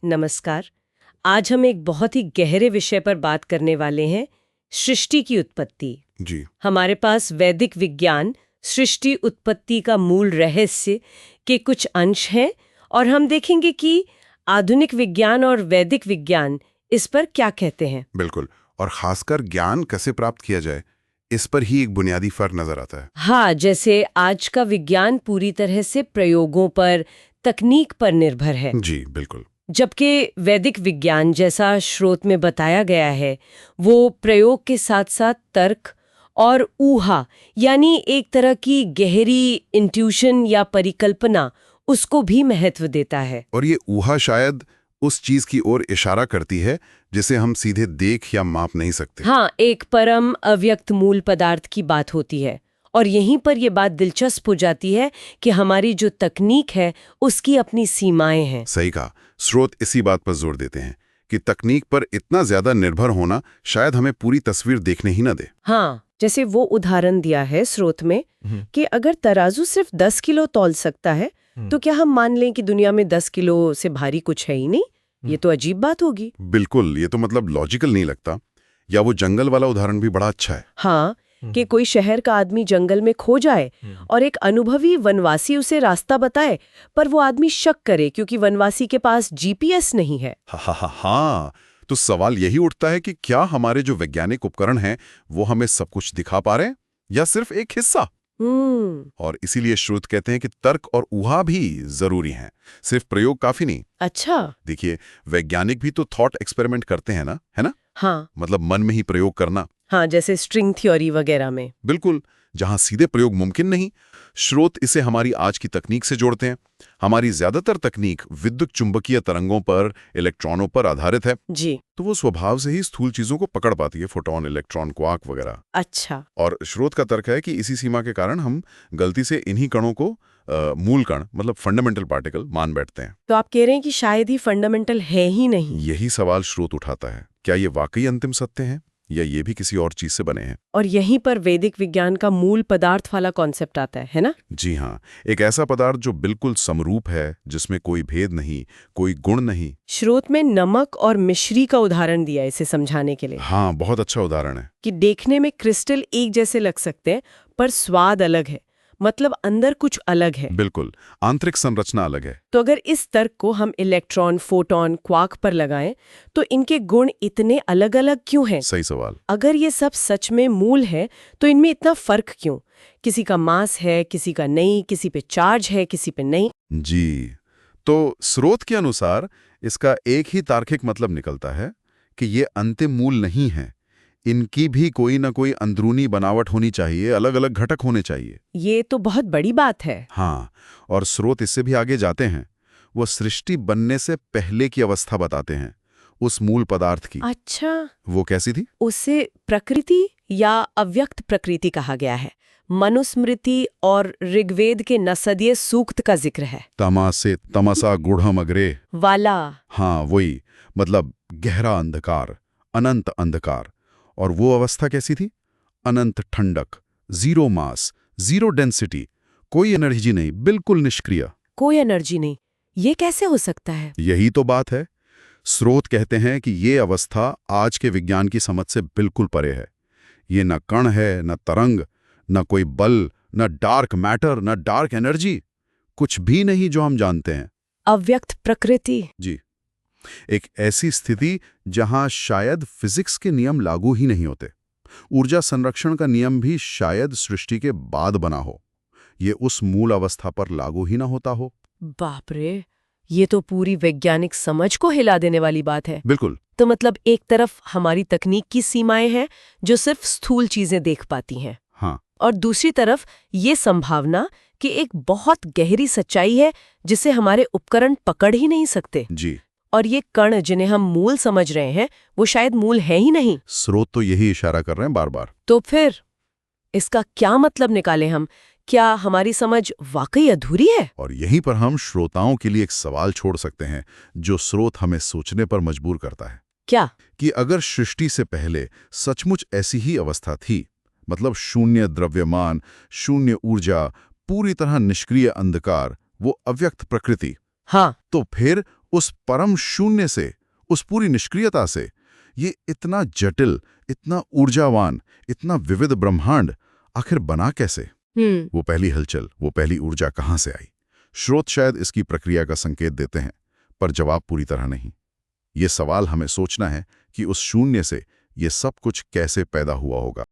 नमस्कार। आज हम एक बहुत ही गहरे विषय पर बात करने वाले हैं, सृष्टि की उत्पत्ति। जी। हमारे पास वैदिक विज्ञान सृष्टि उत्पत्ति का मूल रहस्य के कुछ अंश हैं और हम देखेंगे कि आधुनिक विज्ञान और वैदिक विज्ञान इस पर क्या कहते हैं। बिल्कुल। और खासकर ज्ञान कैसे प्राप्त किया जाए, इस पर ही एक बुनियादी फर्क नजर आता है। हाँ, जैसे आज का विज्ञान पूरी तरह से प्रयोगों पर, तकनीक पर निर्भर है, जी बिल्कुल। जबकि वैदिक विज्ञान, जैसा स्रोत में बताया गया है, वो प्रयोग के साथ साथ तर्क और ऊहा, यानी एक तरह की गहरी इंट्यूशन या परिकल्पना, उसको भी महत्व देता है। और ये ऊहा शायद उस चीज की ओर इशारा करती है जिसे हम सीधे देख या माप नहीं सकते। हाँ, एक परम अव्यक्त मूल पदार्थ की बात होती है। और यहीं पर यह बात दिलचस्प हो जाती है कि हमारी जो तकनीक है उसकी अपनी सीमाएं हैं। सही कहा। स्रोत इसी बात पर जोर देते हैं कि तकनीक पर इतना ज्यादा निर्भर होना शायद हमें पूरी तस्वीर देखने ही न दे। हाँ, जैसे वो उदाहरण दिया है स्रोत में कि अगर तराजू सिर्फ 10 किलो तौल सकता है, तो क्या हम मान लें कि दुनिया में 10 किलो से भारी कुछ है ही नहीं? ये तो अजीब बात होगी। बिल्कुल, ये तो मतलब लॉजिकल नहीं लगता। या वो जंगल वाला उदाहरण भी बड़ा अच्छा है। हाँ, कि कोई शहर का आदमी जंगल में खो जाए और एक अनुभवी वनवासी उसे रास्ता बताए, पर वो आदमी शक करे क्योंकि वनवासी के पास जीपीएस नहीं है। हाँ। तो सवाल यही उठता है कि क्या हमारे जो वैज्ञानिक उपकरण हैं वो हमें सब कुछ दिखा पा रहे हैं या सिर्फ एक हिस्सा? और इसीलिए स्रोत कहते हैं कि तर्क और ऊहा भी जरूरी हैं, सिर्फ प्रयोग काफी नहीं। अच्छा। देखिए, वैज्ञानिक भी तो थॉट एक्सपेरिमेंट करते हैं ना, है ना? हाँ। मतलब मन में ही प्रयोग करना। हाँ, जैसे स्ट्रिंग थ्योरी वगैरह में। बिल्कुल, जहां सीधे प्रयोग मुमकिन नहीं। स्रोत इसे हमारी आज की तकनीक से जोड़ते हैं। हमारी ज्यादातर तकनीक विद्युत चुंबकीय तरंगों पर, इलेक्ट्रॉनों पर आधारित है। जी। तो वो स्वभाव से ही स्थूल चीजों को पकड़ पाती है, फोटोन, इलेक्ट्रॉन, क्वार्क वगैरह। अच्छा। और स्रोत का तर्क है कि इसी सीमा के कारण हम गलती से इन्हीं कणों को मूल कण, मतलब फंडामेंटल पार्टिकल, मान बैठते हैं। तो आप कह रहे हैं कि शायद ही फंडामेंटल है ही नहीं। यही सवाल स्रोत उठाता है। क्या ये वाकई अंतिम सत्य है या ये भी किसी और चीज से बने हैं? और यहीं पर वैदिक विज्ञान का मूल पदार्थ वाला कॉन्सेप्ट आता है ना? जी हाँ, एक ऐसा पदार्थ जो बिल्कुल समरूप है, जिसमें कोई भेद नहीं, कोई गुण नहीं। स्रोत में नमक और मिश्री का उदाहरण दिया इसे समझाने के लिए। हाँ, बहुत अच्छा उदाहरण है। कि देखने में क्रिस्टल एक जैसे लग सकते हैं, पर स्वाद अलग है, मतलब अंदर कुछ अलग है। बिल्कुल, आंतरिक संरचना अलग है। तो अगर इस तर्क को हम इलेक्ट्रॉन, फोटोन, क्वार्क पर लगाएं, तो इनके गुण इतने अलग अलग क्यों हैं? सही सवाल। अगर ये सब सच में मूल है, तो इनमें इतना फर्क क्यों? किसी का मास है, किसी का नहीं, किसी पे चार्ज है, किसी पे नहीं। जी, तो स्रोत के अनुसार इसका एक ही तार्किक मतलब निकलता है कि ये अंतिम मूल नहीं है। इनकी भी कोई ना कोई अंदरूनी बनावट होनी चाहिए, अलग अलग घटक होने चाहिए। ये तो बहुत बड़ी बात है। हाँ, और स्रोत इससे भी आगे जाते हैं। वो सृष्टि बनने से पहले की अवस्था बताते हैं, उस मूल पदार्थ की। अच्छा। वो कैसी थी? उसे प्रकृति या अव्यक्त प्रकृति कहा गया है। मनुस्मृति और ऋग्वेद के नसदीय सूक्त का जिक्र है। तमासे तमसा गूढ़म अग्रे वाला। हाँ, वही, मतलब गहरा अंधकार, अनंत अंधकार। और वो अवस्था कैसी थी? अनंत ठंडक, जीरो मास, जीरो डेंसिटी, कोई एनर्जी नहीं, बिल्कुल निष्क्रिय। कोई एनर्जी नहीं, ये कैसे हो सकता है? यही तो बात है। स्रोत कहते हैं कि ये अवस्था आज के विज्ञान की समझ से बिल्कुल परे है। ये न कण है, न तरंग, न कोई बल, न डार्क मैटर, न डार्क एनर्जी, कुछ भी नहीं जो हम जानते हैं। अव्यक्त प्रकृति। जी, एक ऐसी स्थिति जहां शायद फिजिक्स के नियम लागू ही नहीं होते। ऊर्जा संरक्षण का नियम भी शायद सृष्टि के बाद बना हो, ये उस मूल अवस्था पर लागू ही ना होता हो। बाप रे, ये तो पूरी वैज्ञानिक समझ को हिला देने वाली बात है। बिल्कुल। तो मतलब एक तरफ हमारी तकनीक की सीमाएं हैं जो सिर्फ स्थूल चीजें देख पाती हैं, हाँ, और दूसरी तरफ ये संभावना कि एक बहुत गहरी सच्चाई है जिसे हमारे उपकरण पकड़ ही नहीं सकते। जी। और ये कण जिन्हें हम मूल समझ रहे हैं, वो शायद मूल है ही नहीं। स्रोत तो यही इशारा कर रहे हैं बार बार। तो फिर इसका क्या मतलब निकालें हम? क्या हमारी समझ वाकई अधूरी है? और यहीं पर हम श्रोताओं के लिए एक सवाल छोड़ सकते हैं जो स्रोत हमें सोचने पर मजबूर करता है। क्या? कि अगर सृष्टि से पहले सचमुच ऐसी ही अवस्था थी, मतलब शून्य द्रव्यमान, शून्य ऊर्जा, पूरी तरह निष्क्रिय अंधकार, वो अव्यक्त प्रकृति, हाँ, तो फिर उस परम शून्य से, उस पूरी निष्क्रियता से, ये इतना जटिल, इतना ऊर्जावान, इतना विविध ब्रह्मांड आखिर बना कैसे? वो पहली हलचल, वो पहली ऊर्जा कहाँ से आई? स्रोत शायद इसकी प्रक्रिया का संकेत देते हैं, पर जवाब पूरी तरह नहीं। ये सवाल हमें सोचना है कि उस शून्य से ये सब कुछ कैसे पैदा हुआ होगा।